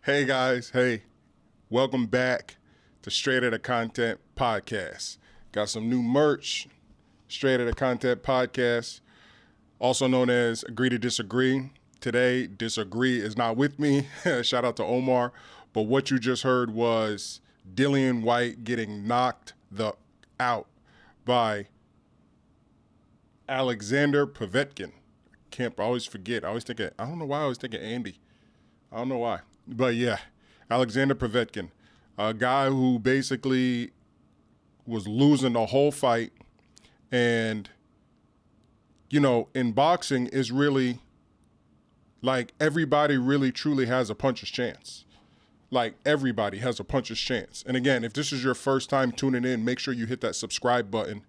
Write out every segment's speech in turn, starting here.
Hey guys, hey, welcome back to Straight Outta Content Podcast. Got some new merch, Straight Outta Content Podcast, also known as Agree to Disagree. Today, Disagree is not with me. Shout out to Omar. But what you just heard was Dillian White getting knocked out by Alexander Povetkin. I always forget. I don't know why I always think of Andy. I don't know why. But yeah, Alexander Povetkin, a guy who basically was losing the whole fight. And, you know, in boxing is really like everybody really truly has a puncher's chance. Like everybody has a puncher's chance. And again, if this is your first time tuning in, make sure you hit that subscribe button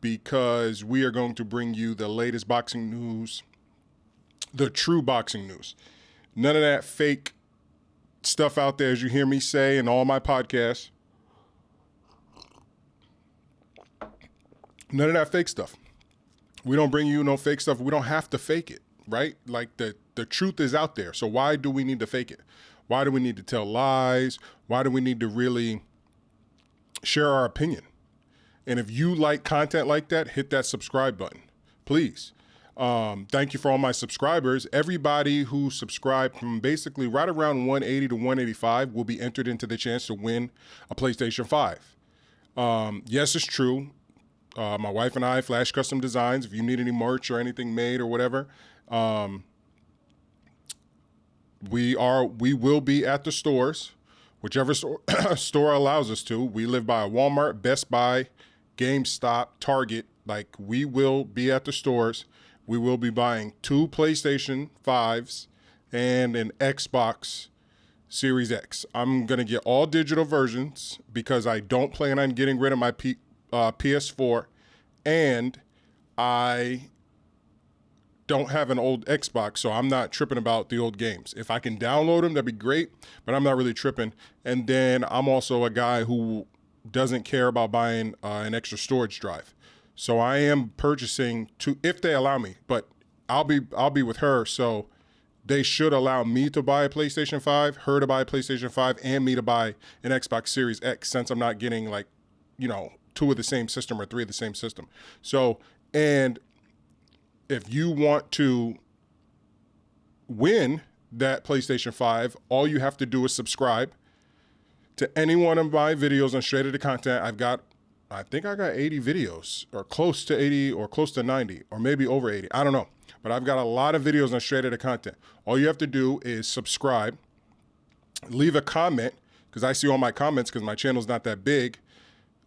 because we are going to bring you the latest boxing news, the true boxing news. None of that fake stuff out there, as you hear me say in all my podcasts. None of that fake stuff. We don't bring you no fake stuff. We don't have to fake it, right? Like the truth is out there. So why do we need to fake it? Why do we need to tell lies? Why do we need to really share our opinion? And if you like content like that, hit that subscribe button, please. Thank you for all my subscribers. Everybody who subscribed from basically right around 180 to 185 will be entered into the chance to win a PlayStation 5. Yes, it's true. My wife and I, Flash Custom Designs, if you need any merch or anything made or whatever, we will be at the stores, whichever store allows us to. We live by a Walmart, Best Buy, GameStop, Target. Like, we will be at the stores. We will be buying 2 PlayStation 5s and an Xbox Series X. I'm going to get all digital versions because I don't plan on getting rid of my PS4, and I don't have an old Xbox, so I'm not tripping about the old games. If I can download them, that'd be great, but I'm not really tripping. And then I'm also a guy who doesn't care about buying an extra storage drive. So I am purchasing 2, if they allow me, but I'll be with her, so they should allow me to buy a PlayStation 5, her to buy a PlayStation 5, and me to buy an Xbox Series X, since I'm not getting 2 of the same system or 3 of the same system. So, and if you want to win that PlayStation 5, all you have to do is subscribe to any one of my videos on Straight Outta Content. I think I got 80 videos, or close to 80, or close to 90, or maybe over 80. I don't know. But I've got a lot of videos on Straight Outta Content. All you have to do is subscribe, leave a comment, because I see all my comments because my channel's not that big.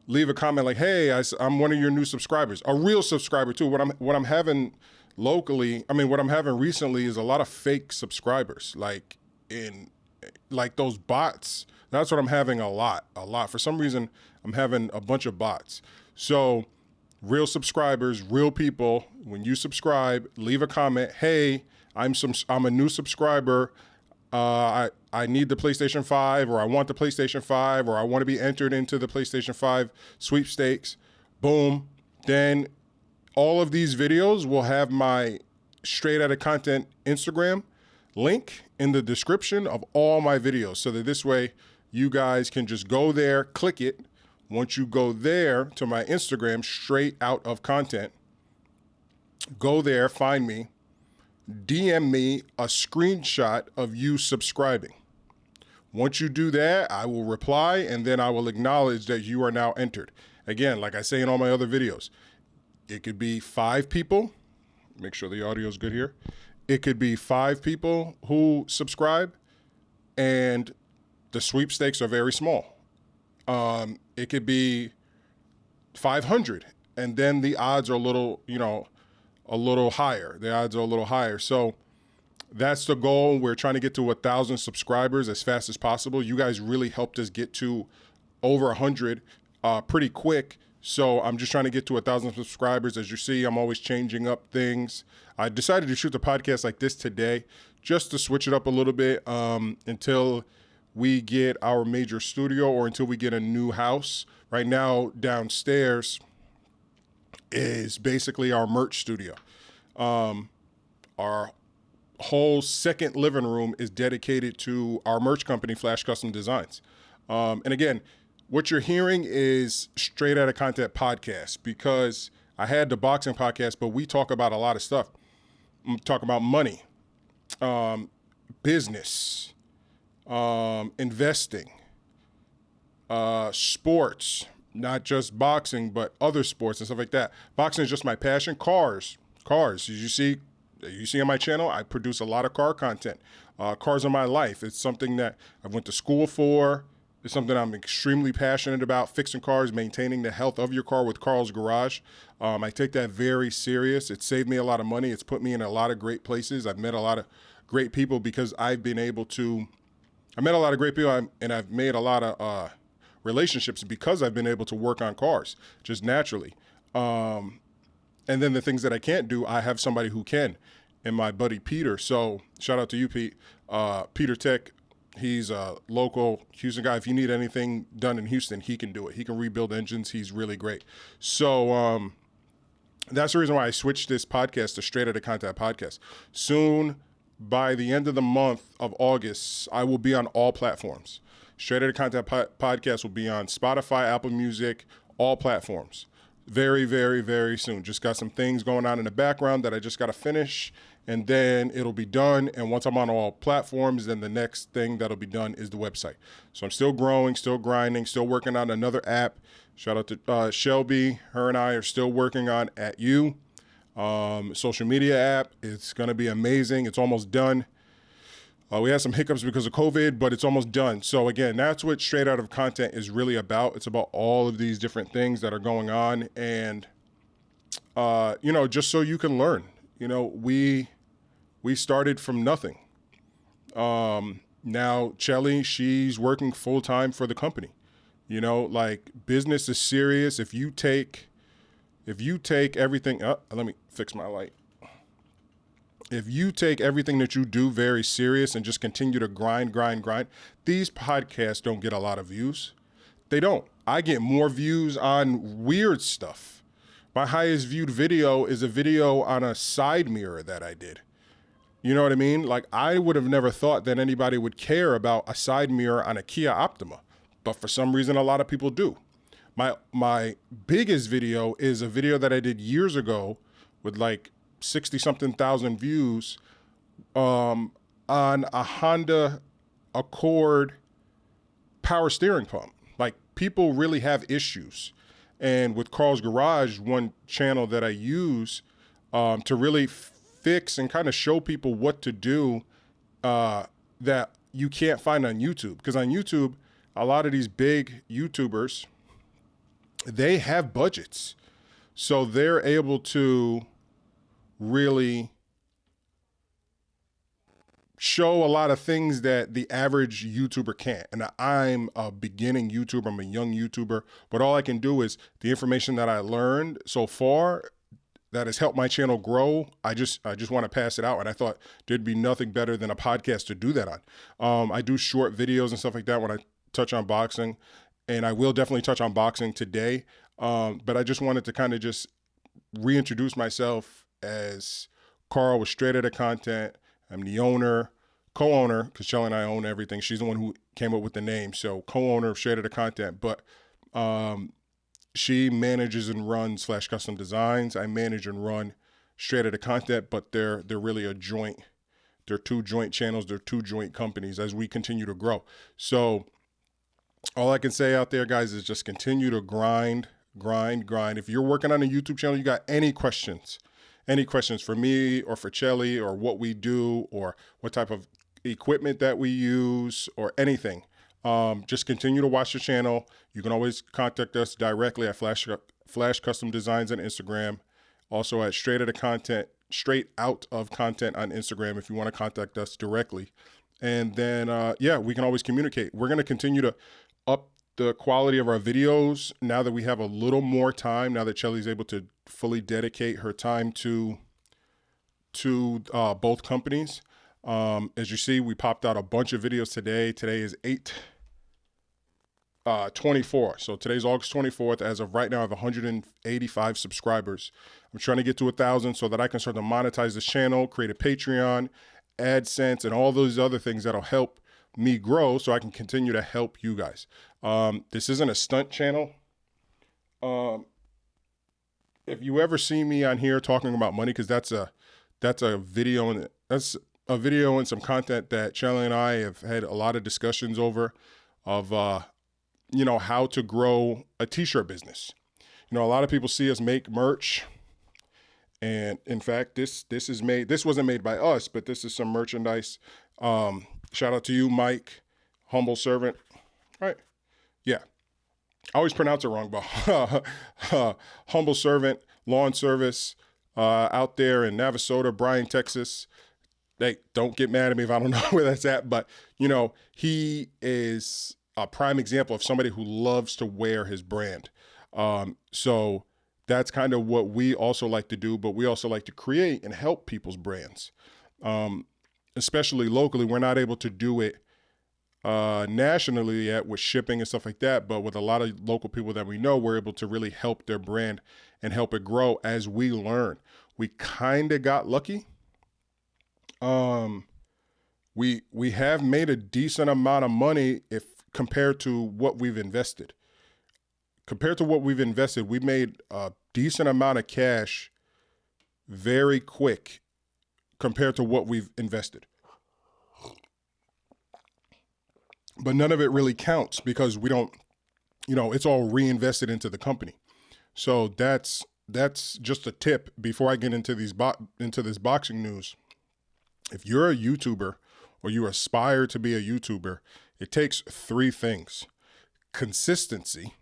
Leave a comment like, hey, I'm one of your new subscribers. A real subscriber too. What I'm having locally, what I'm having recently is a lot of fake subscribers. Like those bots. That's what I'm having a lot. For some reason, I'm having a bunch of bots. So real subscribers, real people, when you subscribe, leave a comment. Hey, I'm a new subscriber. I need the PlayStation 5, or I want the PlayStation 5, or I want to be entered into the PlayStation 5 sweepstakes. Boom. Then all of these videos will have my Straight Outta Content Instagram link in the description of all my videos, so that this way you guys can just go there, click it. Once you go there to my Instagram, Straight Out of Content, go there, find me, DM me a screenshot of you subscribing. Once you do that, I will reply, and then I will acknowledge that you are now entered. Again, like I say in all my other videos, it could be 5 people. Make sure the audio is good here. It could be 5 people who subscribe, and the sweepstakes are very small. It could be 500, and then the odds are a little higher. The odds are a little higher. So that's the goal. We're trying to get to 1,000 subscribers as fast as possible. You guys really helped us get to over 100 pretty quick So I'm just trying to get to 1,000 subscribers. As you see, I'm always changing up things. I decided to shoot the podcast like this today just to switch it up a little bit until we get our major studio or until we get a new house. Right now, downstairs is basically our merch studio. Our whole second living room is dedicated to our merch company, Flash Custom Designs. And again, what you're hearing is Straight Outta Content Podcast, because I had the boxing podcast, but we talk about a lot of stuff. We talk about money, business, investing, sports, not just boxing, but other sports and stuff like that. Boxing is just my passion. Cars. As you see on my channel, I produce a lot of car content. Cars are my life. It's something that I went to school for. It's something I'm extremely passionate about, fixing cars, maintaining the health of your car with Carl's Garage. I take that very serious. It saved me a lot of money. It's put me in a lot of great places. I've met a lot of great people because I met a lot of great people and I've made a lot of relationships because I've been able to work on cars just naturally. And then the things that I can't do, I have somebody who can, and my buddy Peter. So shout out to you, Pete. Peter Tech. He's a local Houston guy. If you need anything done in Houston, he can do it. He can rebuild engines. He's really great. So that's the reason why I switched this podcast to Straight Outta Content Podcast. Soon, by the end of the month of August, I will be on all platforms. Straight Outta Content Podcast will be on Spotify, Apple Music, all platforms. Very, very, very soon. Just got some things going on in the background that I just got to finish, and then it'll be done. And once I'm on all platforms, then the next thing that'll be done is the website. So I'm still growing, still grinding, still working on another app. Shout out to Shelby. Her and I are still working on At You, social media app. It's going to be amazing. It's almost done. We had some hiccups because of COVID, but it's almost done. So again, that's what Straight Out of Content is really about. It's about all of these different things that are going on, and just so you can learn. We started from nothing. Now Chelly, she's working full time for the company. Business is serious. If you take everything up, let me fix my light. If you take everything that you do very serious and just continue to grind, these podcasts don't get a lot of views. They don't. I get more views on weird stuff. My highest viewed video is a video on a side mirror that I did. You know what I mean? I would have never thought that anybody would care about a side mirror on a Kia Optima, but for some reason, a lot of people do. My biggest video is a video that I did years ago with 60-something thousand views on a Honda Accord power steering pump. People really have issues. And with Carl's Garage, one channel that I use to really fix and kind of show people what to do that you can't find on YouTube. Because on YouTube, a lot of these big YouTubers, they have budgets. So they're able to really show a lot of things that the average YouTuber can't. And I'm a beginning YouTuber. I'm a young YouTuber. But all I can do is the information that I learned so far that has helped my channel grow. I just want to pass it out. And I thought there'd be nothing better than a podcast to do that on. I do short videos and stuff like that when I touch on boxing. And I will definitely touch on boxing today. But I just wanted to kind of just reintroduce myself as Carl with Straight Outta Content. I'm the co-owner, because Shelly and I own everything. She's the one who came up with the name. So co-owner of Straight Outta Content. But she manages and runs Flash Custom Designs. I manage and run Straight Outta Content, but they're really a joint. They're two joint channels. They're two joint companies as we continue to grow. So all I can say out there, guys, is just continue to grind. If you're working on a YouTube channel, you got any questions for me or for Chelly or what we do or what type of equipment that we use or anything, just continue to watch the channel. You can always contact us directly at Flash Custom Designs on Instagram. Also at Straight Out of Content on Instagram if you want to contact us directly. And then, we can always communicate. We're going to continue to up the quality of our videos now that we have a little more time, now that Chelly's able to fully dedicate her time to both companies. As you see, we popped out a bunch of videos today. Today is 8/24. So today's August 24th. As of right now, I have 185 subscribers. I'm trying to get to 1,000 so that I can start to monetize this channel, create a Patreon, AdSense, and all those other things that'll help me grow so I can continue to help you guys. This isn't a stunt channel. If you ever see me on here talking about money, because that's a video and some content that Chelly and I have had a lot of discussions over of how to grow a t-shirt business. A lot of people see us make merch, and in fact, this wasn't made by us, but this is some merchandise. Shout out to you, Mike, humble servant, right? Yeah, I always pronounce it wrong, but humble servant, lawn service out there in Navasota, Bryan, Texas. Hey, don't get mad at me if I don't know where that's at, but he is a prime example of somebody who loves to wear his brand. So that's kind of what we also like to do, but we also like to create and help people's brands. Especially locally, we're not able to do it nationally yet with shipping and stuff like that, but with a lot of local people that we know, we're able to really help their brand and help it grow as we learn. We kind of got lucky. We have made a decent amount of money if compared to what we've invested. We made a decent amount of cash very quick compared to what we've invested. But none of it really counts because we don't, it's all reinvested into the company. So that's just a tip before I get into into this boxing news. If you're a YouTuber or you aspire to be a YouTuber, it takes 3 things. Consistency,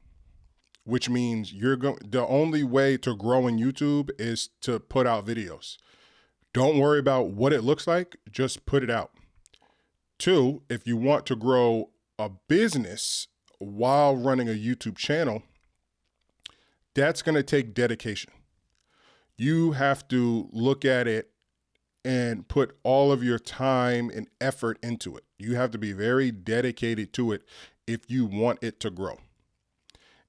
which means the only way to grow in YouTube is to put out videos. Don't worry about what it looks like, just put it out. 2, if you want to grow a business while running a YouTube channel, that's going to take dedication. You have to look at it and put all of your time and effort into it. You have to be very dedicated to it if you want it to grow.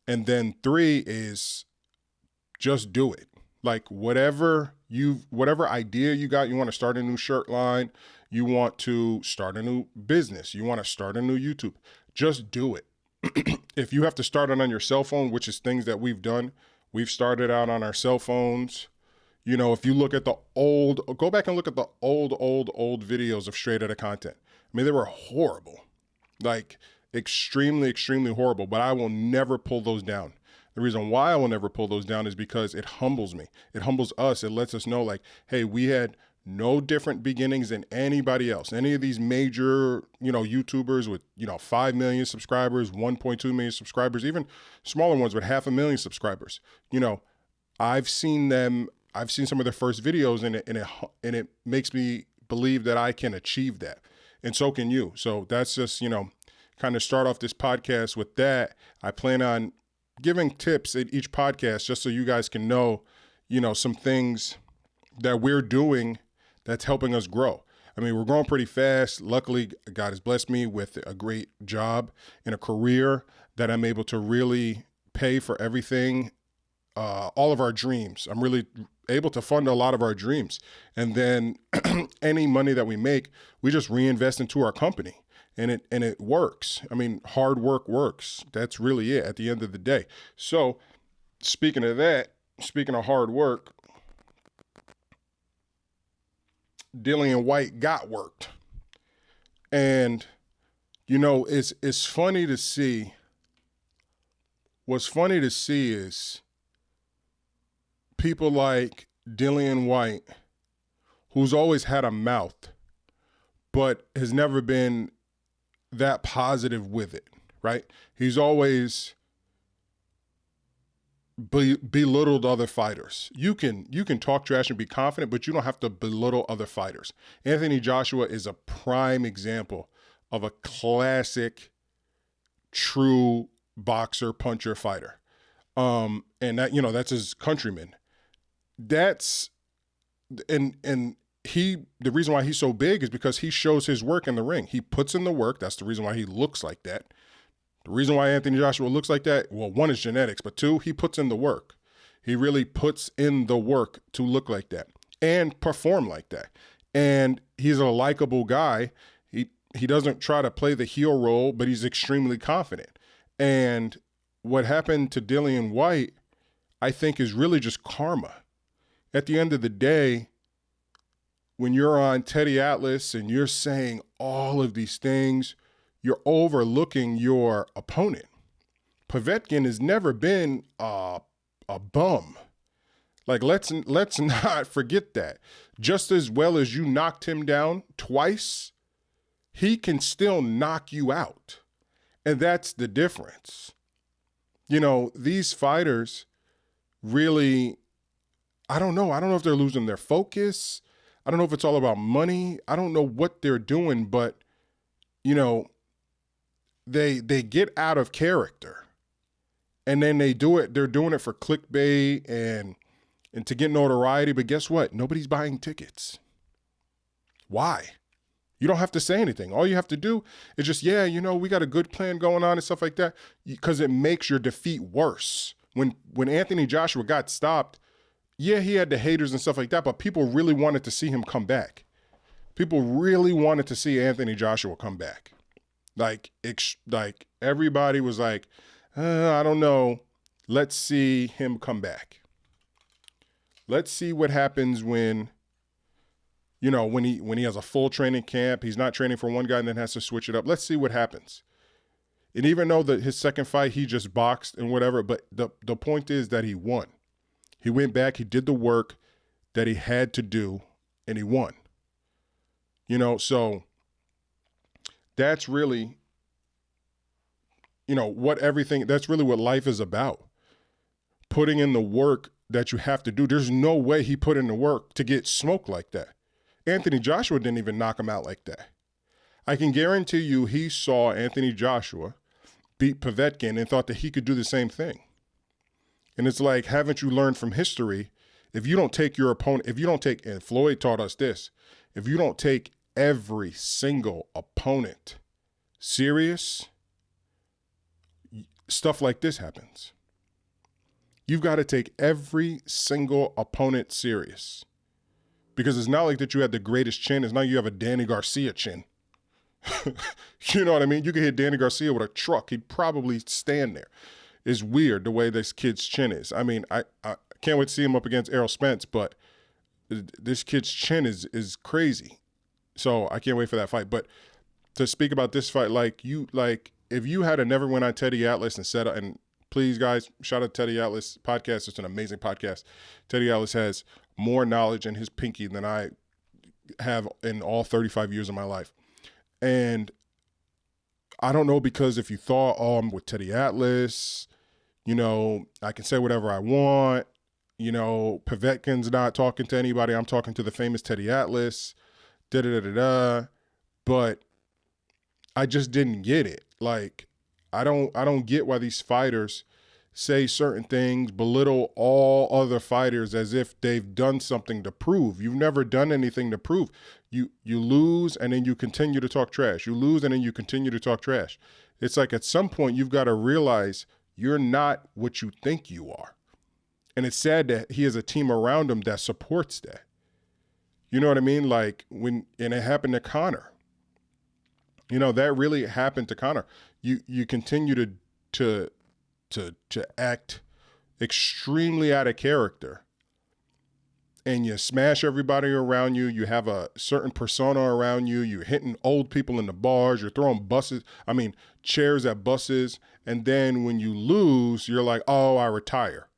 And then 3 is just do it. Like whatever idea you got, you want to start a new shirt line, you want to start a new business, you want to start a new YouTube, just do it. If you have to start it on your cell phone, which is things that we've done, we've started out on our cell phones. If you look at go back and look at the old videos of Straight Outta Content. I mean, they were horrible, like extremely, extremely horrible, but I will never pull those down. The reason why I will never pull those down is because it humbles me. It humbles us. It lets us know like, hey, we had no different beginnings than anybody else. Any of these major, YouTubers with, 5 million subscribers, 1.2 million subscribers, even smaller ones with 500,000 subscribers. I've seen some of their first videos and it makes me believe that I can achieve that. And so can you. So that's just, kind of start off this podcast with that. I plan on giving tips at each podcast just so you guys can know, some things that we're doing that's helping us grow. I mean, we're growing pretty fast. Luckily, God has blessed me with a great job and a career that I'm able to really pay for everything, all of our dreams. I'm really able to fund a lot of our dreams. And then any money that we make, we just reinvest into our company. And it works. I mean, hard work works. That's really it at the end of the day. So speaking of hard work, Dillian White got worked. And, it's funny to see. What's funny to see is people like Dillian White, who's always had a mouth, but has never been that positive with it, right? He's always belittled other fighters. You can talk trash and be confident, but you don't have to belittle other fighters. Anthony Joshua is a prime example of a classic, true boxer, puncher, fighter. And that, you know, that's his countryman. That's, and the reason why he's so big is because he shows his work in the ring. He puts in the work. That's the reason why he looks like that. The reason why Anthony Joshua looks like that, well, one is genetics, but two, he puts in the work. He really puts in the work to look like that and perform like that. And he's a likable guy. He doesn't try to play the heel role, but he's extremely confident. And what happened to Dillian White, I think, is really just karma. At the end of the day, when you're on Teddy Atlas and you're saying all of these things, you're overlooking your opponent. Povetkin has never been a bum. Like, let's not forget that. Just as well as you knocked him down twice, he can still knock you out. And that's the difference. You know, these fighters really, I don't know. I don't know if they're losing their focus. I don't know if it's all about money. I don't know what they're doing, but, you know, they get out of character. And then they're doing it for clickbait and to get notoriety. But guess what? Nobody's buying tickets. Why? You don't have to say anything. All you have to do is just, yeah, you know, we got a good plan going on and stuff like that, because it makes your defeat worse. When Anthony Joshua got stopped, yeah, he had the haters and stuff like that, but people really wanted to see him come back. People really wanted to see Anthony Joshua come back. Like everybody was like, I don't know. Let's see him come back. Let's see what happens when, you know, when he has a full training camp. He's not training for one guy and then has to switch it up. Let's see what happens. And even though his second fight, he just boxed and whatever, but the point is that he won. He went back, he did the work that he had to do, and he won. You know, so that's really, you know, that's really what life is about. Putting in the work that you have to do. There's no way he put in the work to get smoked like that. Anthony Joshua didn't even knock him out like that. I can guarantee you he saw Anthony Joshua beat Povetkin and thought that he could do the same thing. And it's like, haven't you learned from history? If you don't take your opponent, and Floyd taught us this, if you don't take every single opponent serious, stuff like this happens. You've got to take every single opponent serious. Because it's not like that you had the greatest chin. It's not like you have a Danny Garcia chin. You know what I mean? You could hit Danny Garcia with a truck. He'd probably stand there. It's weird the way this kid's chin is. I mean, I can't wait to see him up against Errol Spence, but this kid's chin is crazy. So I can't wait for that fight. But to speak about this fight, if you had never went on Teddy Atlas and said, and please guys, shout out to Teddy Atlas podcast. It's an amazing podcast. Teddy Atlas has more knowledge in his pinky than I have in all 35 years of my life. And I don't know, because if you thought, oh, I'm with Teddy Atlas, you know, I can say whatever I want. You know, Povetkin's not talking to anybody. I'm talking to the famous Teddy Atlas. But I just didn't get it. Like, I don't get why these fighters say certain things, belittle all other fighters as if they've done something to prove. You've never done anything to prove. You lose and then you continue to talk trash. You lose and then you continue to talk trash. It's like at some point you've got to realize you're not what you think you are. And it's sad that he has a team around him that supports that. You know what I mean? Like and it happened to Conor. You know, that really happened to Conor. You continue to act extremely out of character, and you smash everybody around you. You have a certain persona around you. You're hitting old people in the bars. You're throwing chairs at buses. And then when you lose, you're like, oh, I retire.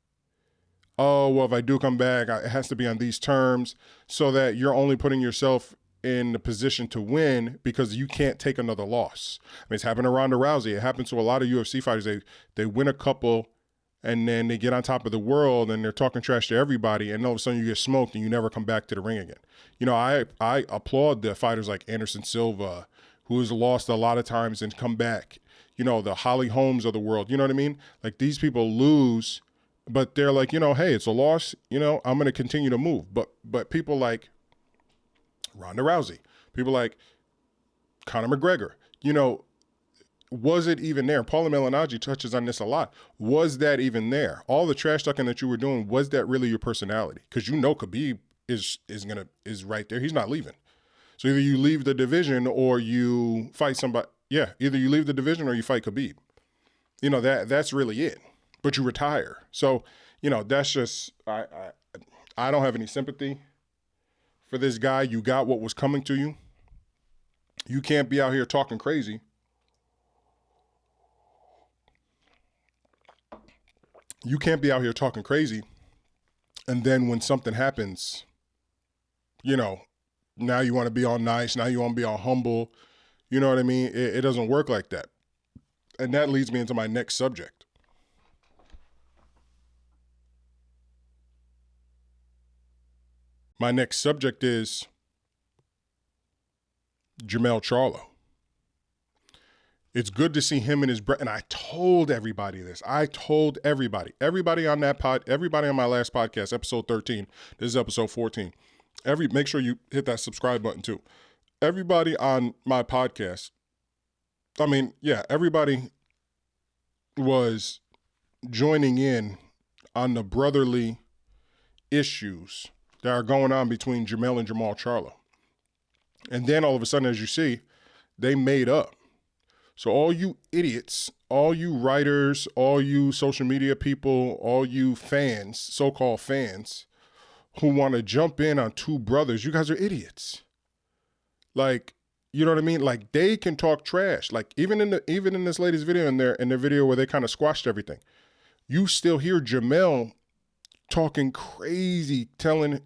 Oh, well, if I do come back, it has to be on these terms, so that you're only putting yourself in the position to win because you can't take another loss. I mean, it's happened to Ronda Rousey. It happens to a lot of UFC fighters. They win a couple and then they get on top of the world and they're talking trash to everybody, and all of a sudden you get smoked and you never come back to the ring again. You know, I applaud the fighters like Anderson Silva, who has lost a lot of times and come back. the Holly Holmes of the world. You know what I mean? Like these people lose, but they're like, hey, it's a loss. I'm going to continue to move. But people like Ronda Rousey, people like Conor McGregor, was it even there? Paula Malignaggi touches on this a lot. Was that even there? All the trash talking that you were doing, was that really your personality? Because Khabib is right there. He's not leaving. So either you leave the division or you fight somebody. Yeah, either you leave the division or you fight Khabib. That's really it. But you retire. So, that's just I don't have any sympathy for this guy. You got what was coming to you. You can't be out here talking crazy. You can't be out here talking crazy, and then when something happens, now you want to be all nice, now you want to be all humble. You know what I mean? It doesn't work like that. And that leads me into my next subject. My next subject is Jermell Charlo. It's good to see him and his brother. And I told everybody this. Everybody on that everybody on my last podcast, episode 13. This is episode 14. Make sure you hit that subscribe button too. Everybody on my podcast, everybody was joining in on the brotherly issues that are going on between Jermell and Jermall Charlo. And then all of a sudden, as you see, they made up. So all you idiots, all you writers, all you social media people, all you fans, so-called fans, who want to jump in on two brothers, you guys are idiots. Like, you know what I mean? Like they can talk trash. Like even in this latest video, in their video where they kind of squashed everything, you still hear Jermell talking crazy, telling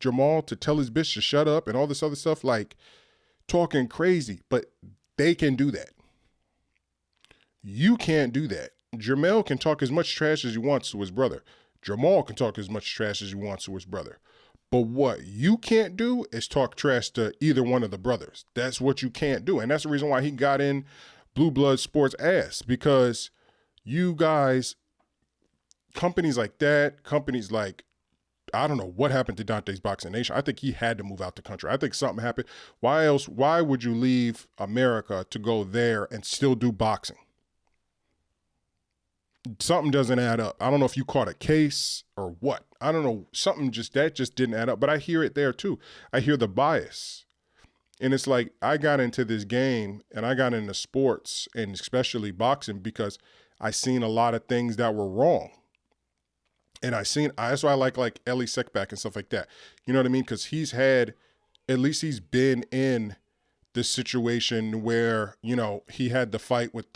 Jermall to tell his bitch to shut up and all this other stuff, like talking crazy. But they can do that. You can't do that. Jermell can talk as much trash as he wants to his brother. Jermall can talk as much trash as he wants to his brother. But what you can't do is talk trash to either one of the brothers. That's what you can't do. And that's the reason why he got in Blue Blood Sports ass, because you guys, companies like that, companies like, I don't know what happened to Dante's Boxing Nation. I think he had to move out the country. I think something happened. Why would you leave America to go there and still do boxing? Something doesn't add up. I don't know if you caught a case or what. I don't know. Something just didn't add up. But I hear it there too. I hear the bias. And it's like, I got into this game and I got into sports and especially boxing because I seen a lot of things that were wrong. And that's why I like Ellie Seckback and stuff like that. You know what I mean? Because at least he's been in the situation where, he had the fight with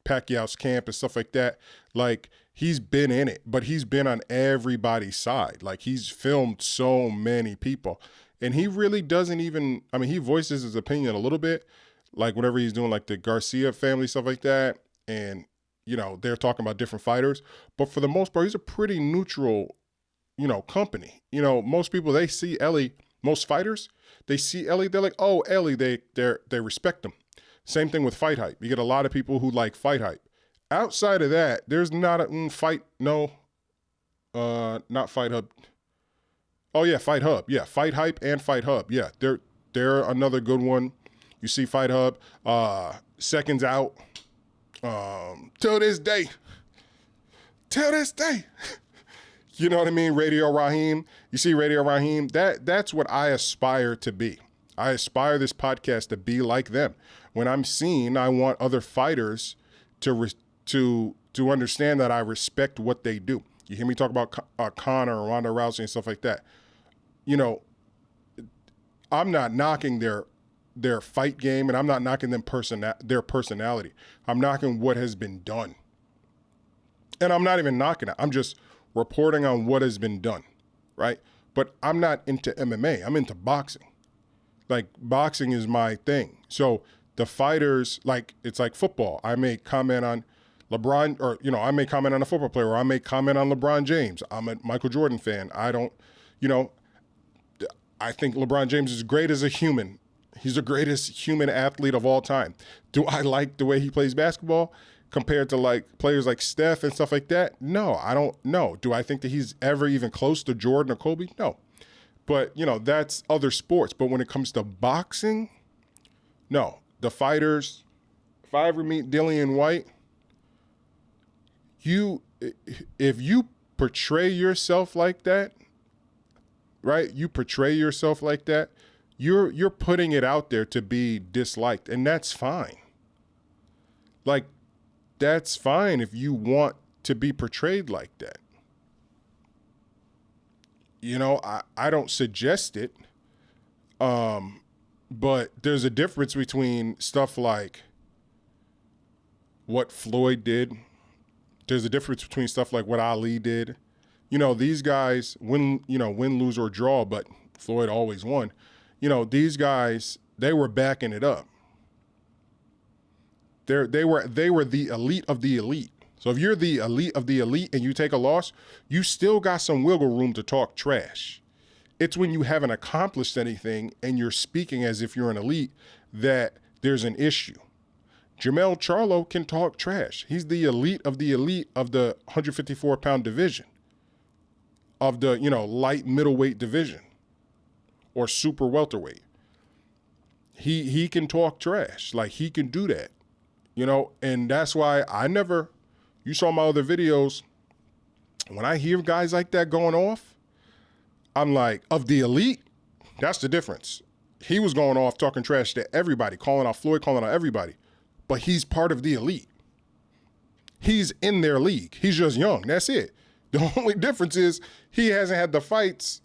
Pacquiao's camp and stuff like that. Like he's been in it, but he's been on everybody's side. Like he's filmed so many people and he really doesn't even, he voices his opinion a little bit, like whenever he's doing like the Garcia family, stuff like that. And, they're talking about different fighters, but for the most part, he's a pretty neutral, company. Most people, they see Ellie, most fighters, they see Ellie, they're like, oh, Ellie, they respect him. Same thing with Fight Hype. You get a lot of people who like Fight Hype. Outside of that, there's not a not Fight Hub. Oh yeah, Fight Hub. Yeah, Fight Hype and Fight Hub. Yeah, they're another good one. You see Fight Hub, Seconds Out. Till this day. You know what I mean? Radio Raheem. You see Radio Raheem? That's what I aspire to be. I aspire this podcast to be like them. When I'm seen, I want other fighters to understand that I respect what they do. You hear me talk about Conor or Ronda Rousey and stuff like that. I'm not knocking their fight game, and I'm not knocking their personality. I'm knocking what has been done. And I'm not even knocking it. I'm just reporting on what has been done, right? But I'm not into MMA. I'm into boxing. Like, boxing is my thing. So the fighters, like, it's like football. I may comment on LeBron, or, I may comment on a football player, or I may comment on LeBron James. I'm a Michael Jordan fan. I think LeBron James is great as a human. He's the greatest human athlete of all time. Do I like the way he plays basketball compared to like players like Steph and stuff like that? No, I don't know. Do I think that he's ever even close to Jordan or Kobe? No. But, you know, that's other sports. But when it comes to boxing, no. The fighters, if I ever meet Dillian White, if you portray yourself like that, right? You portray yourself like that, you're putting it out there to be disliked, and that's fine. Like, that's fine if you want to be portrayed like that. You know, I don't suggest it, but there's a difference between stuff like what Floyd did. There's a difference between stuff like what Ali did. You know, these guys win, lose, or draw, but Floyd always won. You know, these guys, they were backing it up. They were the elite of the elite. So if you're the elite of the elite and you take a loss, you still got some wiggle room to talk trash. It's when you haven't accomplished anything and you're speaking as if you're an elite that there's an issue. Jermell Charlo can talk trash. He's the elite of the 154-pound division, of the, light middleweight division or super welterweight. He can talk trash. Like, he can do that, and that's why you saw my other videos. When I hear guys like that going off, I'm like, of the elite, that's the difference. He was going off talking trash to everybody, calling out Floyd, calling out everybody. But he's part of the elite. He's in their league. He's just young. That's it. The only difference is he hasn't had the fights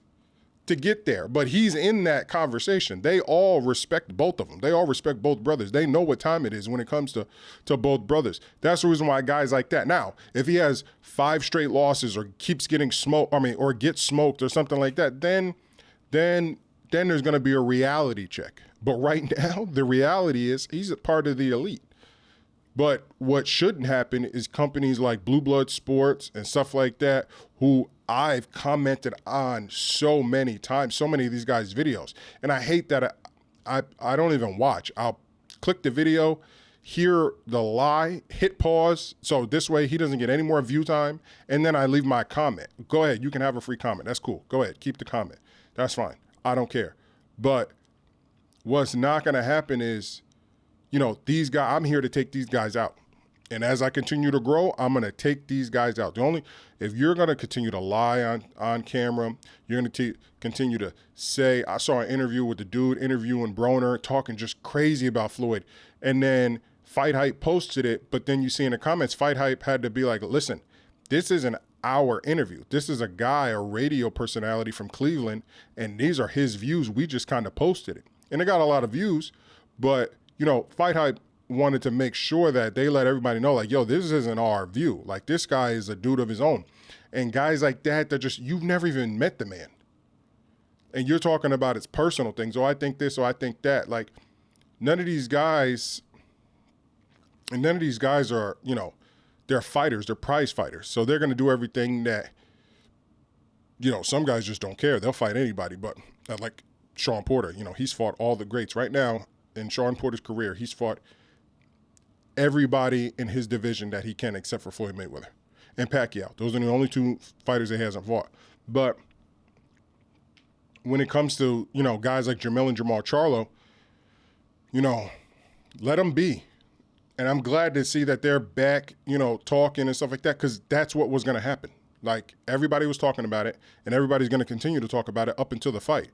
to get there, but he's in that conversation. They all respect both of them. They all respect both brothers. They know what time it is when it comes to both brothers. That's the reason why guys like that. Now, if he has 5 straight losses or keeps getting smoked, or gets smoked or something like that, then there's going to be a reality check. But right now, the reality is he's a part of the elite. But what shouldn't happen is companies like Blue Blood Sports and stuff like that, who I've commented on so many times, so many of these guys' videos. And I hate that I don't even watch. I'll click the video, hear the lie, hit pause, so this way he doesn't get any more view time, and then I leave my comment. Go ahead, you can have a free comment. That's cool. Go ahead, keep the comment. That's fine. I don't care. But what's not going to happen is, these guys, I'm here to take these guys out. And as I continue to grow, I'm going to take these guys out. If you're going to continue to lie on camera, you're going to continue to say, I saw an interview with the dude interviewing Broner, talking just crazy about Floyd. And then Fight Hype posted it, but then you see in the comments, Fight Hype had to be like, listen, this isn't our interview. This is a guy, a radio personality from Cleveland, and these are his views. We just kind of posted it. And it got a lot of views, but Fight Hype wanted to make sure that they let everybody know, like, yo, this isn't our view. Like, this guy is a dude of his own. And guys like that, you've never even met the man. And you're talking about his personal things. Oh, I think this, or I think that. Like, none of these guys are, they're fighters. They're prize fighters. So they're going to do everything that, some guys just don't care. They'll fight anybody. But like Sean Porter, he's fought all the greats. Right now, in Sean Porter's career, he's fought everybody in his division that he can, except for Floyd Mayweather and Pacquiao. Those are the only 2 fighters he hasn't fought. But when it comes to, guys like Jermell and Jermall Charlo, let them be. And I'm glad to see that they're back, talking and stuff like that, because that's what was going to happen. Like, everybody was talking about it, and everybody's going to continue to talk about it up until the fight.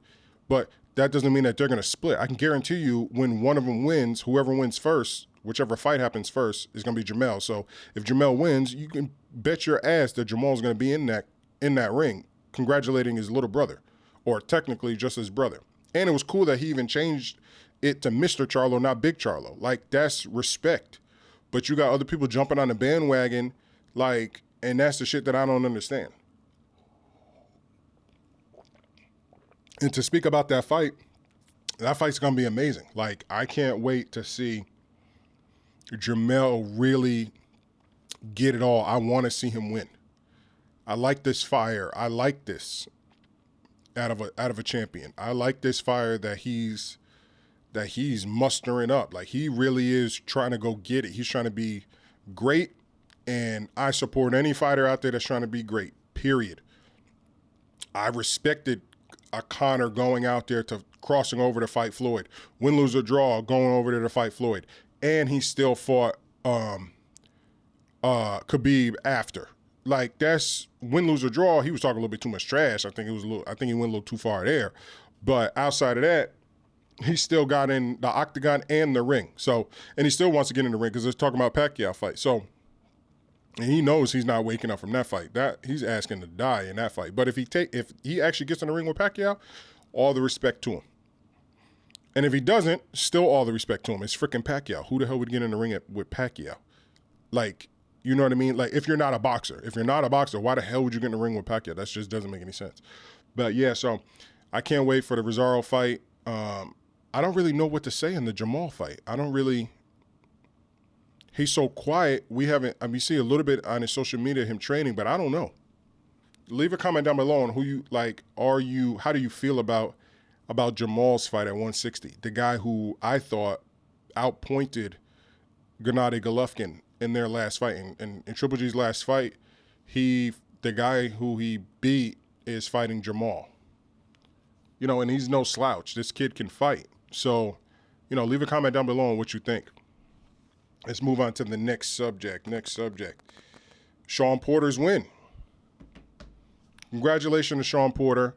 But that doesn't mean that they're going to split. I can guarantee you when one of them wins, whoever wins first, whichever fight happens first, is going to be Jermell. So if Jermell wins, you can bet your ass that Jamal's going to be in that ring congratulating his little brother, or technically just his brother. And it was cool that he even changed it to Mr. Charlo, not Big Charlo. Like, that's respect. But you got other people jumping on the bandwagon, like, and that's the shit that I don't understand. And to speak about that fight's going to be amazing. Like, I can't wait to see Jermell really get it all. I want to see him win. I like this fire. I like this out of a champion. I like this fire that he's that he's mustering up. Like, he really is trying to go get it. He's trying to be great, and I support any fighter out there that's trying to be great, period. I respected a Conor going out there to crossing over to fight Floyd. Win, lose, or draw, going over there to fight Floyd. And he still fought Khabib after. Like, that's win, lose, or draw. He was talking a little bit too much trash. I think he went a little too far there. But outside of that, he still got in the octagon and the ring. So, and he still wants to get in the ring because they're talking about Pacquiao fight. So, and he knows he's not waking up from that fight. That he's asking to die in that fight. But if he actually gets in the ring with Pacquiao, all the respect to him. And if he doesn't, still all the respect to him. It's freaking Pacquiao. Who the hell would get in the ring with Pacquiao? Like, you know what I mean? Like, if you're not a boxer, why the hell would you get in the ring with Pacquiao? That just doesn't make any sense. But yeah, so I can't wait for the Rosario fight. I don't really know what to say in the Jamal fight. He's so quiet. We see a little bit on his social media, him training, but I don't know. Leave a comment down below on who you like. How do you feel about Jamal's fight at 160? The guy who I thought outpointed Gennady Golovkin in their last fight. In Triple G's last fight, the guy who he beat is fighting Jamal. You know, and he's no slouch. This kid can fight. So, you know, leave a comment down below on what you think. Let's move on to the next subject. Sean Porter's win. Congratulations to Sean Porter.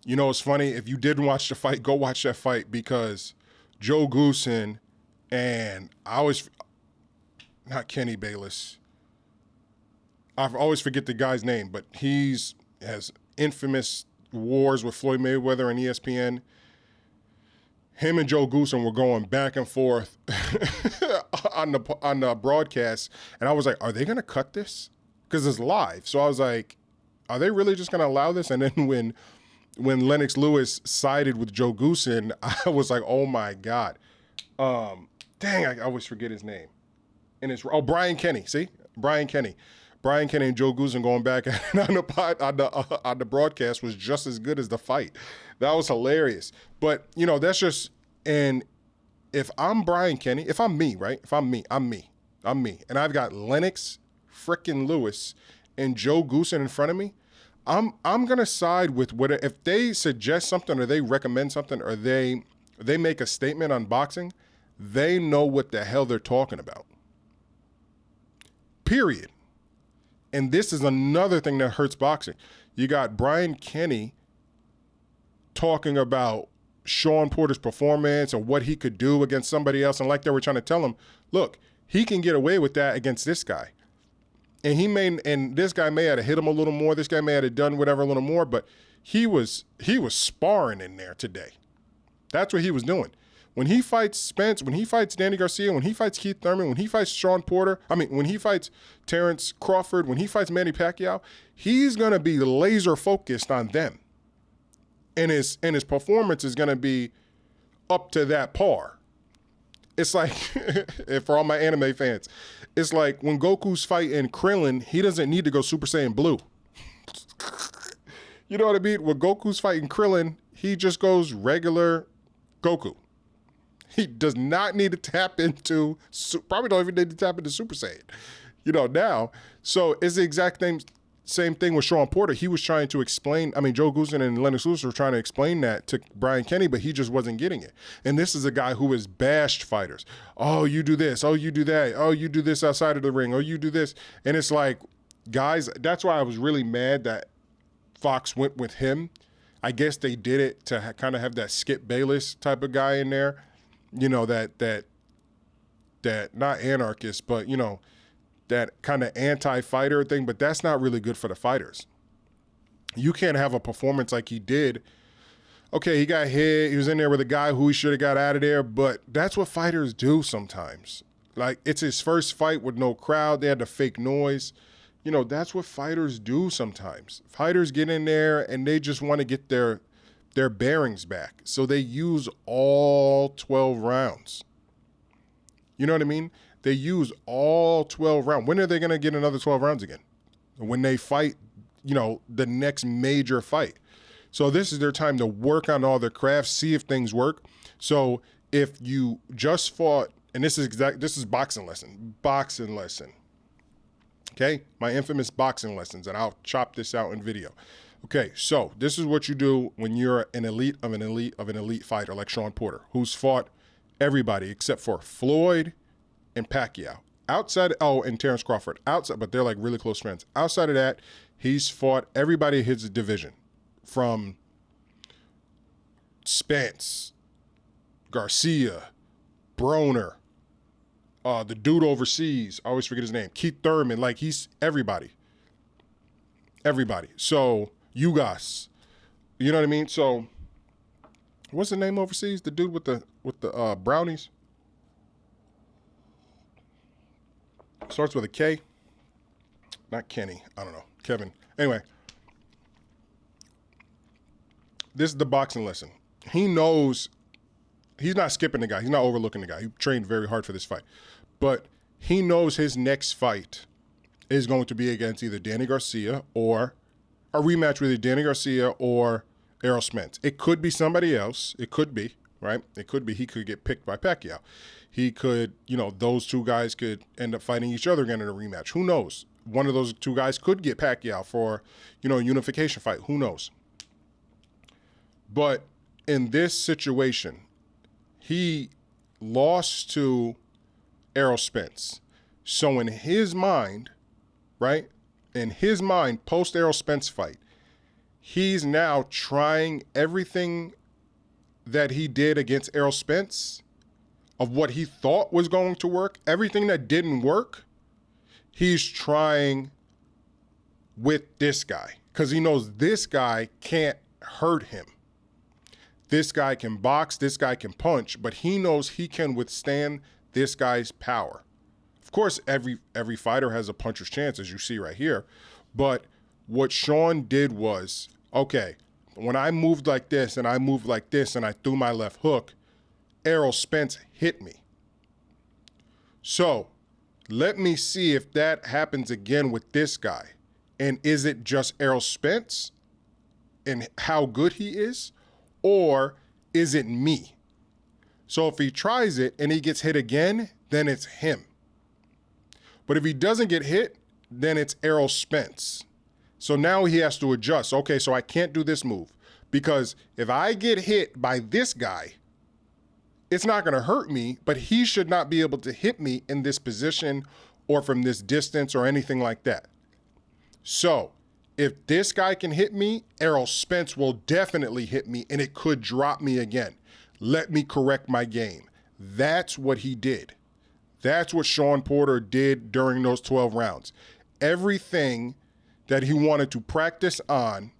You know, it's funny. If you didn't watch the fight, go watch that fight, because Joe Goosen and not Kenny Bayless. I always forget the guy's name, but has infamous wars with Floyd Mayweather and ESPN. Him and Joe Goosen were going back and forth on the broadcast, and I was like, are they going to cut this? Because it's live. So I was like, are they really just going to allow this? And then when Lennox Lewis sided with Joe Goosen, I was like, oh my God. I always forget his name. And it's Brian Kenny. See? Brian Kenny and Joe Goosen going back on the broadcast was just as good as the fight. That was hilarious. But, you know, that's just, and if I'm Brian Kenny, if I'm me, right? If I'm me. And I've got Lennox frickin' Lewis and Joe Goosen in front of me, I'm going to side with if they suggest something or they recommend something or they make a statement on boxing, they know what the hell they're talking about. Period. And this is another thing that hurts boxing. You got Brian Kenny talking about Sean Porter's performance and what he could do against somebody else. And like they were trying to tell him, look, he can get away with that against this guy. And this guy may have hit him a little more. This guy may have done whatever a little more, but he was sparring in there today. That's what he was doing. When he fights Spence, when he fights Danny Garcia, when he fights Keith Thurman, when he fights Sean Porter, when he fights Terrence Crawford, when he fights Manny Pacquiao, he's going to be laser focused on them. And his performance is going to be up to that par. It's like, for all my anime fans, it's like when Goku's fighting Krillin, he doesn't need to go Super Saiyan Blue. You know what I mean? When Goku's fighting Krillin, he just goes regular Goku. He does not need to tap into, probably don't even need to tap into Super Saiyan, you know, now. So it's the exact same thing with Sean Porter. He was trying to explain, Joe Goosen and Lennox Lewis were trying to explain that to Brian Kenny, but he just wasn't getting it. And this is a guy who has bashed fighters. Oh, you do this. Oh, you do that. Oh, you do this outside of the ring. Oh, you do this. And it's like, guys, that's why I was really mad that Fox went with him. I guess they did it to kind of have that Skip Bayless type of guy in there. You know, that not anarchist, but, you know, that kind of anti-fighter thing, but that's not really good for the fighters. You can't have a performance like he did. Okay, he got hit. He was in there with a guy who he should have got out of there, but that's what fighters do sometimes. Like, it's his first fight with no crowd. They had the fake noise. You know, that's what fighters do sometimes. Fighters get in there and they just want to get their bearings back. So they use all 12 rounds. You know what I mean? They use all 12 rounds. When are they going to get another 12 rounds again? When they fight, you know, the next major fight. So this is their time to work on all their crafts, see if things work. So if you just fought, and this is boxing lesson. Okay, my infamous boxing lessons, and I'll chop this out in video. Okay, so this is what you do when you're an elite of an elite fighter like Sean Porter, who's fought everybody except for Floyd and Pacquiao. And Terrence Crawford. Outside, but they're like really close friends. Outside of that, he's fought everybody in his division, from Spence, Garcia, Broner, the dude overseas, I always forget his name, Keith Thurman. Like, he's everybody. So Ugas, you know what I mean? So what's the name overseas? The dude with the brownies? Starts with a K. Not Kenny. I don't know. Kevin. Anyway, this is the boxing lesson. He knows he's not skipping the guy. He's not overlooking the guy. He trained very hard for this fight. But he knows his next fight is going to be against either Danny Garcia or a rematch with either Danny Garcia or Errol Spence. It could be somebody else. It could be, right? It could be he could get picked by Pacquiao. He could, those two guys could end up fighting each other again in a rematch. Who knows? One of those two guys could get Pacquiao for, a unification fight. Who knows? But in this situation, he lost to Errol Spence. So in his mind, right? In his mind, post Errol Spence fight, he's now trying everything that he did against Errol Spence, of what he thought was going to work, everything that didn't work, he's trying with this guy, because he knows this guy can't hurt him. This guy can box, this guy can punch, but he knows he can withstand this guy's power. Of course, every fighter has a puncher's chance, as you see right here. But what Sean did was, okay, when I moved like this and I moved like this and I threw my left hook, Errol Spence hit me. So let me see if that happens again with this guy. And is it just Errol Spence and how good he is? Or is it me? So if he tries it and he gets hit again, then it's him. But if he doesn't get hit, then it's Errol Spence. So now he has to adjust. Okay, so I can't do this move, because if I get hit by this guy, it's not going to hurt me, but he should not be able to hit me in this position or from this distance or anything like that. So if this guy can hit me, Errol Spence will definitely hit me, and it could drop me again. Let me correct my game. That's what he did. That's what Sean Porter did during those 12 rounds. Everything that he wanted to practice on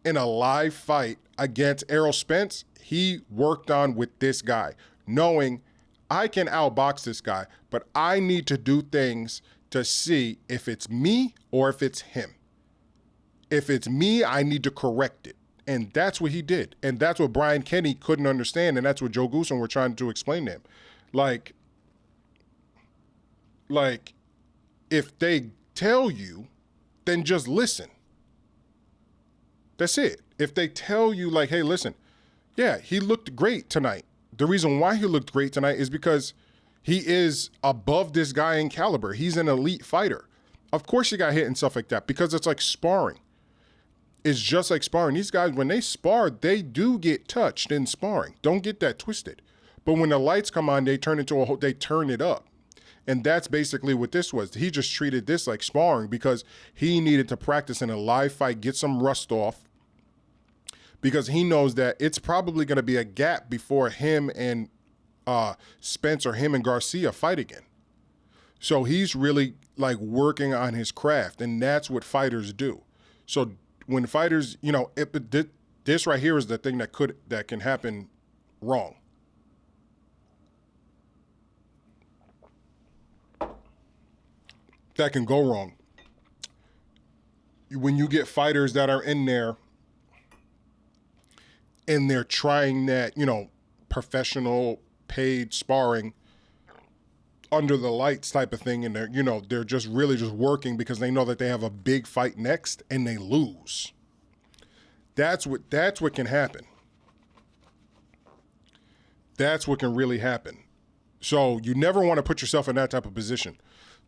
in a live fight against Errol Spence, he worked on with this guy, knowing I can outbox this guy, but I need to do things to see if it's me or if it's him. If it's me, I need to correct it. And that's what he did. And that's what Brian Kenny couldn't understand. And that's what Joe Goosen were trying to explain to him. Like, if they tell you, then just listen. That's it. If they tell you, like, hey, listen, yeah, he looked great tonight. The reason why he looked great tonight is because he is above this guy in caliber. He's an elite fighter. Of course he got hit and stuff like that, because it's like sparring. It's just like sparring. These guys, when they spar, they do get touched in sparring. Don't get that twisted. But when the lights come on, they turn it up. And that's basically what this was. He just treated this like sparring because he needed to practice in a live fight, get some rust off, because he knows that it's probably going to be a gap before him and Spence or him and Garcia fight again. So he's really like working on his craft, and that's what fighters do. So when fighters, this right here is the thing that can happen wrong. That can go wrong. When you get fighters that are in there and they're trying that, professional paid sparring under the lights type of thing, and they're just really just working because they know that they have a big fight next and they lose. That's what can happen. That's what can really happen. So you never want to put yourself in that type of position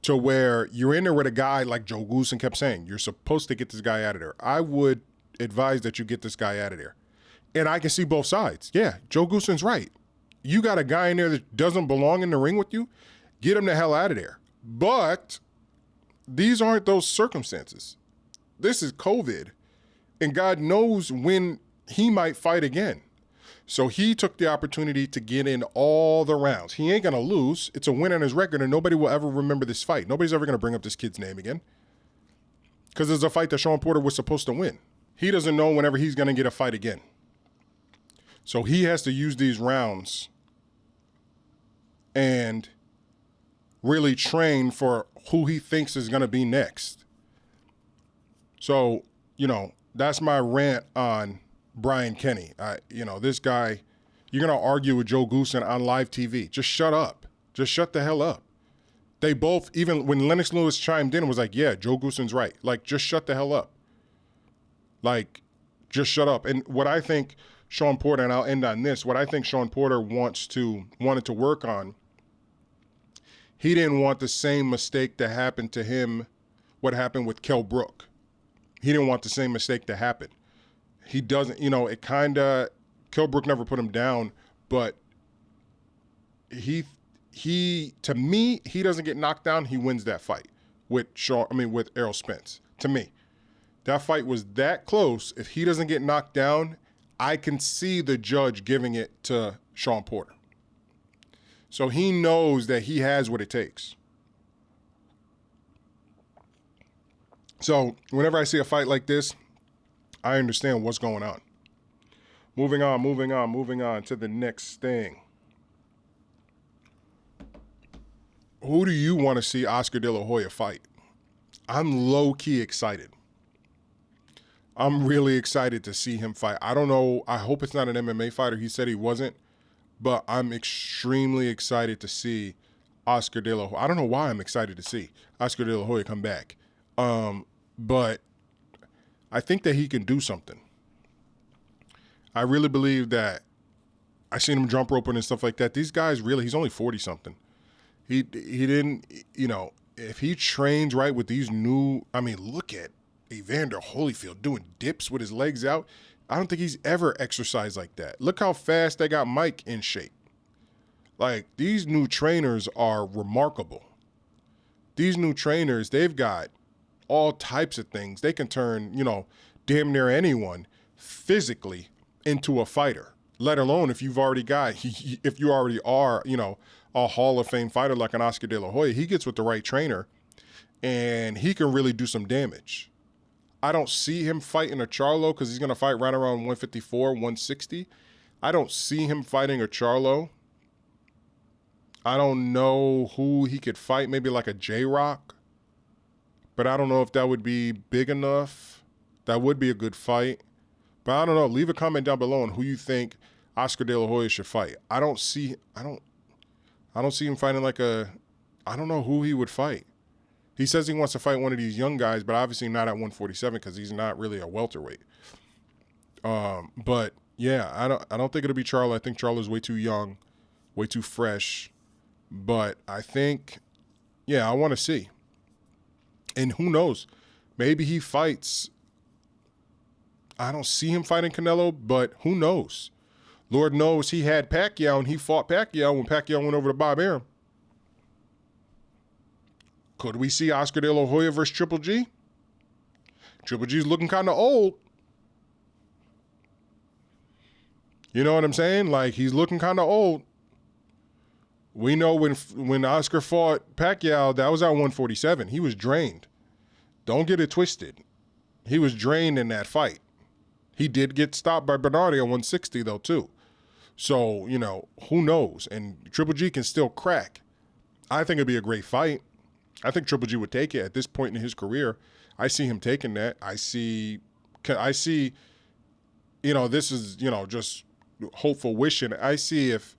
to where you're in there with a guy like Joe Goosen kept saying, you're supposed to get this guy out of there. I would advise that you get this guy out of there. And I can see both sides. Yeah, Joe Goosen's right. You got a guy in there that doesn't belong in the ring with you, get him the hell out of there. But these aren't those circumstances. This is COVID, and God knows when he might fight again. So he took the opportunity to get in all the rounds. He ain't going to lose. It's a win on his record, and nobody will ever remember this fight. Nobody's ever going to bring up this kid's name again because it's a fight that Sean Porter was supposed to win. He doesn't know whenever he's going to get a fight again. So he has to use these rounds and really train for who he thinks is going to be next. So, that's my rant on Brian Kenny. This guy, you're going to argue with Joe Goosen on live TV. Just shut up. Just shut the hell up. They both, even when Lennox Lewis chimed in, was like, yeah, Joe Goosen's right. Like, just shut the hell up. Like, just shut up. And what I think Sean Porter, and I'll end on this, what I think Sean Porter wanted to work on, he didn't want the same mistake to happen to him, what happened with Kell Brook. He didn't want the same mistake to happen. He doesn't, Kell Brook never put him down, but he to me, he doesn't get knocked down, he wins that fight with Errol Spence. To me, that fight was that close. If he doesn't get knocked down, I can see the judge giving it to Sean Porter. So he knows that he has what it takes. So whenever I see a fight like this, I understand what's going on. Moving on to the next thing. Who do you want to see Oscar De La Hoya fight? I'm low-key excited. I'm really excited to see him fight. I don't know. I hope it's not an MMA fighter. He said he wasn't. But I'm extremely excited to see Oscar De La Hoya. I don't know why I'm excited to see Oscar De La Hoya come back. But I think that he can do something. I really believe that I seen him jump roping and stuff like that. These guys really, he's only 40-something. He didn't, if he trains right with these look at Evander Holyfield doing dips with his legs out. I don't think he's ever exercised like that. Look how fast they got Mike in shape. Like, these new trainers are remarkable. These new trainers, they've got all types of things. They can turn, damn near anyone physically into a fighter, let alone if you already are, a Hall of Fame fighter like an Oscar De La Hoya. He gets with the right trainer and he can really do some damage. I don't see him fighting a Charlo because he's going to fight right around 154, 160. I don't see him fighting a Charlo. I don't know who he could fight, maybe like a J-Rock. But I don't know if that would be big enough. That would be a good fight. But I don't know. Leave a comment down below on who you think Oscar De La Hoya should fight. I don't see him fighting I don't know who he would fight. He says he wants to fight one of these young guys, but obviously not at 147 because he's not really a welterweight. But yeah, I don't think it'll be Charlo. I think Charlo's way too young, way too fresh. But I think, I want to see. And who knows? Maybe he fights. I don't see him fighting Canelo, but who knows? Lord knows he had Pacquiao and he fought Pacquiao when Pacquiao went over to Bob Arum. Could we see Oscar De La Hoya versus Triple G? Triple G's looking kind of old. You know what I'm saying? Like, he's looking kind of old. We know when Oscar fought Pacquiao, that was at 147. He was drained. Don't get it twisted. He was drained in that fight. He did get stopped by Bernardi at 160, though, too. So, who knows? And Triple G can still crack. I think it'd be a great fight. I think Triple G would take it at this point in his career. I see him taking that. I see, this is, just hopeful wishing. I see if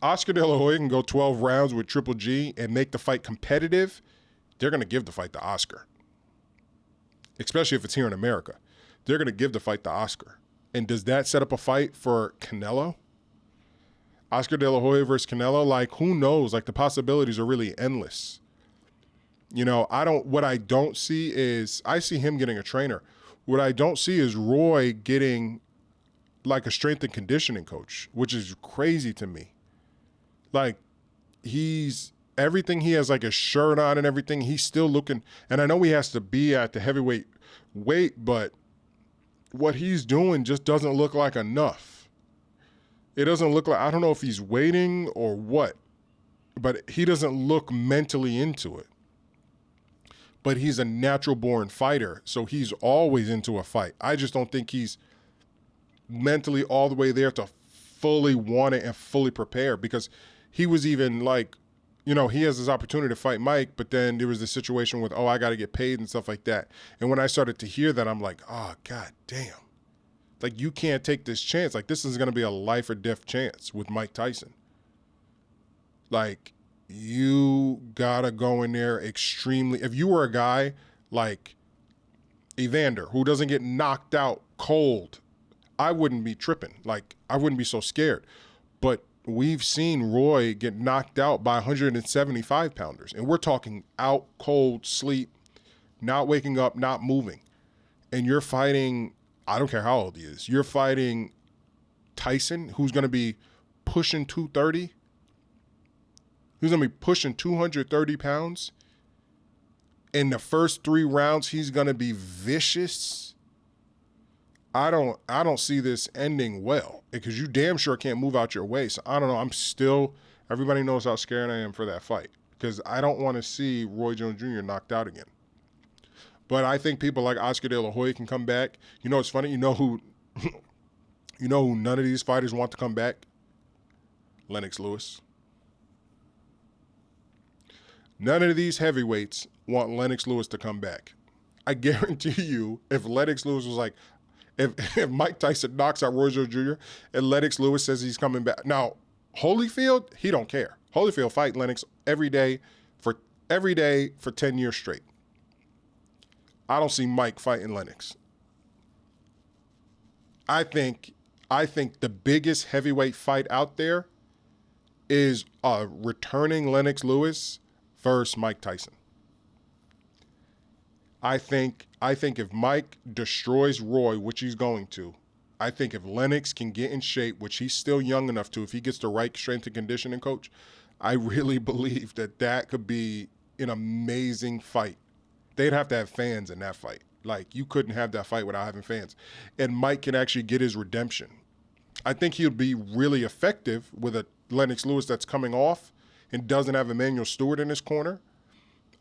Oscar De La Hoya can go 12 rounds with Triple G and make the fight competitive, they're going to give the fight to Oscar. Especially if it's here in America. They're going to give the fight to Oscar. And does that set up a fight for Canelo? Oscar De La Hoya versus Canelo, like, who knows? Like, the possibilities are really endless. You know, what I don't see is, I see him getting a trainer. What I don't see is Roy getting like a strength and conditioning coach, which is crazy to me. Like, everything, he has like a shirt on and everything. He's still looking, and I know he has to be at the heavyweight weight, but what he's doing just doesn't look like enough. It doesn't look like, I don't know if he's waiting or what, but he doesn't look mentally into it. But he's a natural born fighter, so he's always into a fight. I just don't think he's mentally all the way there to fully want it and fully prepare, because he was even like, you know, he has this opportunity to fight Mike, but then there was this situation with, I got to get paid and stuff like that. And when I started to hear that, I'm like, oh, God damn. Like, you can't take this chance. Like, this is going to be a life or death chance with Mike Tyson. Like, you got to go in there extremely. If you were a guy like Evander, who doesn't get knocked out cold, I wouldn't be tripping. Like, I wouldn't be so scared. But we've seen Roy get knocked out by 175 pounders. And we're talking out cold, sleep, not waking up, not moving. And you're fighting, I don't care how old he is, you're fighting Tyson, who's going to be pushing 230. He's going to be pushing 230 pounds. In the first 3 rounds, he's going to be vicious. I don't see this ending well, because you damn sure can't move out your way. So I don't know. Everybody knows how scared I am for that fight, because I don't want to see Roy Jones Jr. knocked out again. But I think people like Oscar De La Hoya can come back. You know, it's funny. You know who none of these fighters want to come back? Lennox Lewis. None of these heavyweights want Lennox Lewis to come back. I guarantee you, if Lennox Lewis was like, if Mike Tyson knocks out Roy Jones Jr. and Lennox Lewis says he's coming back. Now, Holyfield, he don't care. Holyfield fight Lennox every day for 10 years straight. I don't see Mike fighting Lennox. I think the biggest heavyweight fight out there is returning Lennox Lewis versus Mike Tyson. I think if Mike destroys Roy, which he's going to, I think if Lennox can get in shape, which he's still young enough to, if he gets the right strength and conditioning coach, I really believe that could be an amazing fight. They'd have to have fans in that fight. Like, you couldn't have that fight without having fans. And Mike can actually get his redemption. I think he'll be really effective with a Lennox Lewis that's coming off and doesn't have Emmanuel Stewart in his corner.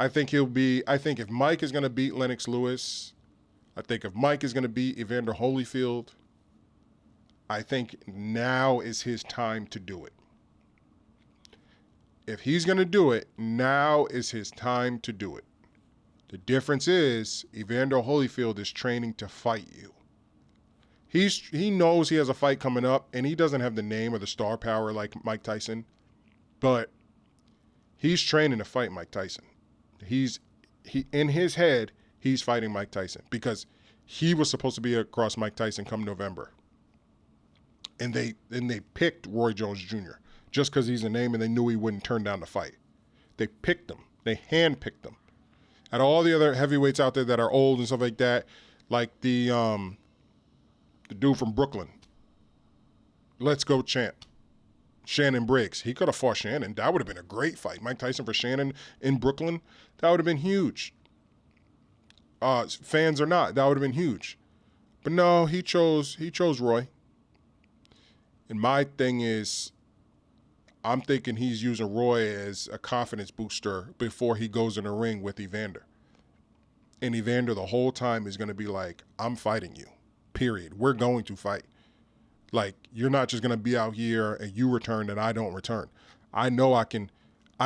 I think if Mike is going to beat Lennox Lewis, I think if Mike is going to beat Evander Holyfield, I think now is his time to do it. If he's going to do it, now is his time to do it. The difference is Evander Holyfield is training to fight you. He knows he has a fight coming up, and he doesn't have the name or the star power like Mike Tyson, but he's training to fight Mike Tyson. He in his head, he's fighting Mike Tyson because he was supposed to be across Mike Tyson come November. And they picked Roy Jones Jr. just because he's a name, and they knew he wouldn't turn down the fight. They picked him. They handpicked him. Out of all the other heavyweights out there that are old and stuff like that, like the dude from Brooklyn, Let's Go champ, Shannon Briggs. He could have fought Shannon. That would have been a great fight. Mike Tyson for Shannon in Brooklyn. That would have been huge. Fans or not, that would have been huge. But no, he chose Roy. And my thing is, I'm thinking he's using Roy as a confidence booster before he goes in the ring with Evander. And Evander the whole time is going to be like, I'm fighting you, period. We're going to fight. Like, you're not just going to be out here and you return and I don't return. I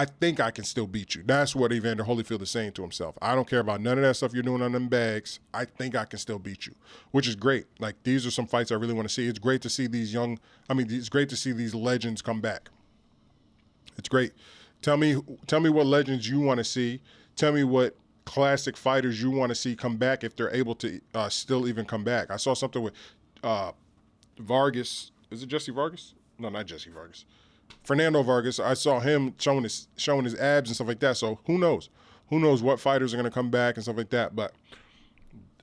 think I can still beat you. That's what Evander Holyfield is saying to himself. I don't care about none of that stuff you're doing on them bags. I think I can still beat you, which is great. Like, these are some fights I really want to see. It's great to see it's great to see these legends come back. It's great. Tell me what legends you want to see. Tell me what classic fighters you want to see come back if they're able to still even come back. I saw something with Vargas. Is it Jesse Vargas? No, not Jesse Vargas. Fernando Vargas, I saw him showing his abs and stuff like that. So who knows? Who knows what fighters are going to come back and stuff like that. But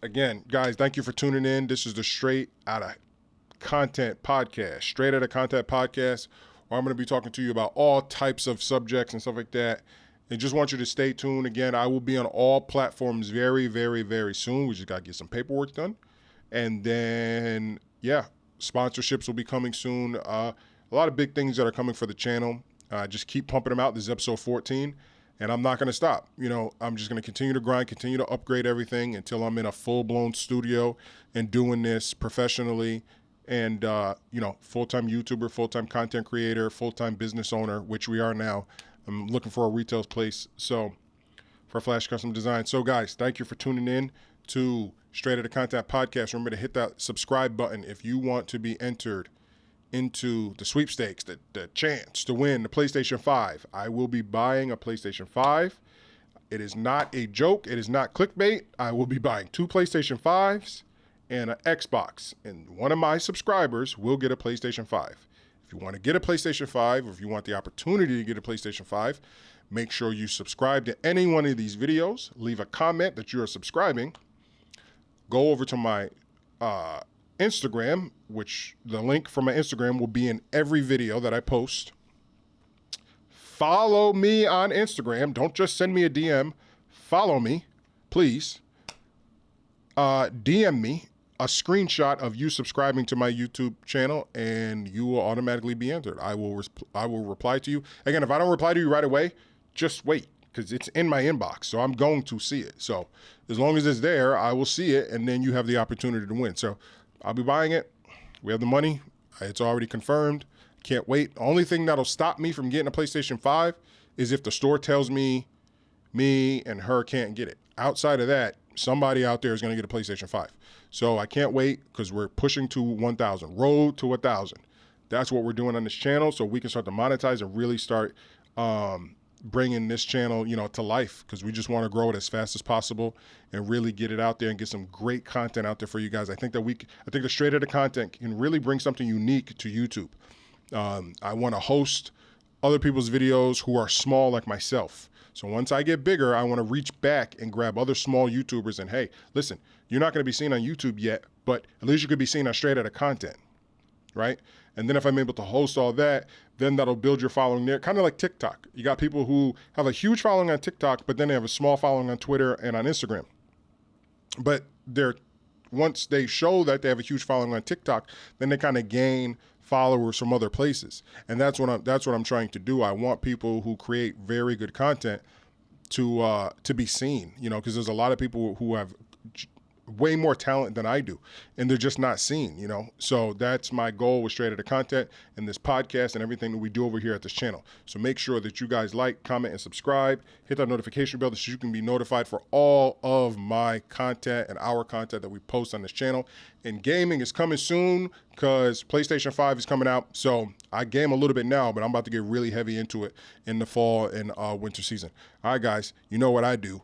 again, guys, thank you for tuning in. This is the Straight Outta Content Podcast. Straight Outta Content Podcast, where I'm going to be talking to you about all types of subjects and stuff like that. And just want you to stay tuned. Again, I will be on all platforms very, very, very soon. We just got to get some paperwork done. And then, yeah, sponsorships will be coming soon. A lot of big things that are coming for the channel. Just keep pumping them out. This is episode 14, and I'm not going to stop. You know, I'm just going to continue to grind, continue to upgrade everything until I'm in a full-blown studio and doing this professionally. And, you know, full-time YouTuber, full-time content creator, full-time business owner, which we are now. I'm looking for a retail place, so for Flash Custom Design. So, guys, thank you for tuning in to Straight Outta Content Podcast. Remember to hit that subscribe button if you want to be entered into the sweepstakes, the chance to win the PlayStation 5. I will be buying a PlayStation 5. It is not a joke. It is not clickbait. I will be buying 2 PlayStation 5s and an Xbox, and one of my subscribers will get a PlayStation 5. If you want to get a PlayStation 5, or if you want the opportunity to get a PlayStation 5, make sure you subscribe to any one of these videos. Leave a comment that you are subscribing. Go over to my Instagram, which the link for my Instagram will be in every video that I post. Follow me on Instagram. Don't just send me a DM. Follow me, please. DM me a screenshot of you subscribing to my YouTube channel, and you will automatically be entered. I will reply to you. Again, if I don't reply to you right away, just wait, because it's in my inbox, so I'm going to see it. So as long as it's there, I will see it, and then you have the opportunity to win. So I'll be buying it. We have the money. It's already confirmed. Can't wait. The only thing that'll stop me from getting a PlayStation 5 is if the store tells me and her can't get it. Outside of that, somebody out there is going to get a PlayStation 5. So I can't wait, because we're pushing to 1,000. Road to 1,000. That's what we're doing on this channel, so we can start to monetize and really start bringing this channel, you know, to life, because we just want to grow it as fast as possible and really get it out there and get some great content out there for you guys. I think the Straight Outta Content can really bring something unique to YouTube. I want to host other people's videos who are small like myself. So once I get bigger, I want to reach back and grab other small YouTubers and, hey, listen, you're not going to be seen on YouTube yet, but at least you could be seen on Straight Outta Content, right? And then if I'm able to host all that, then that'll build your following there. Kind of like TikTok. You got people who have a huge following on TikTok, but then they have a small following on Twitter and on Instagram. But once they show that they have a huge following on TikTok, then they kind of gain followers from other places. And that's what I'm trying to do. I want people who create very good content to be seen, you know, because there's a lot of people who have way more talent than I do, and they're just not seen, you know. So that's my goal with Straight Outta Content and this podcast and everything that we do over here at this channel. So make sure that you guys like, comment, and subscribe. Hit that notification bell so you can be notified for all of my content and our content that we post on this channel. And gaming is coming soon, because PlayStation 5 is coming out. So I game a little bit now, but I'm about to get really heavy into it in the fall and winter season. All right, guys, you know what I do.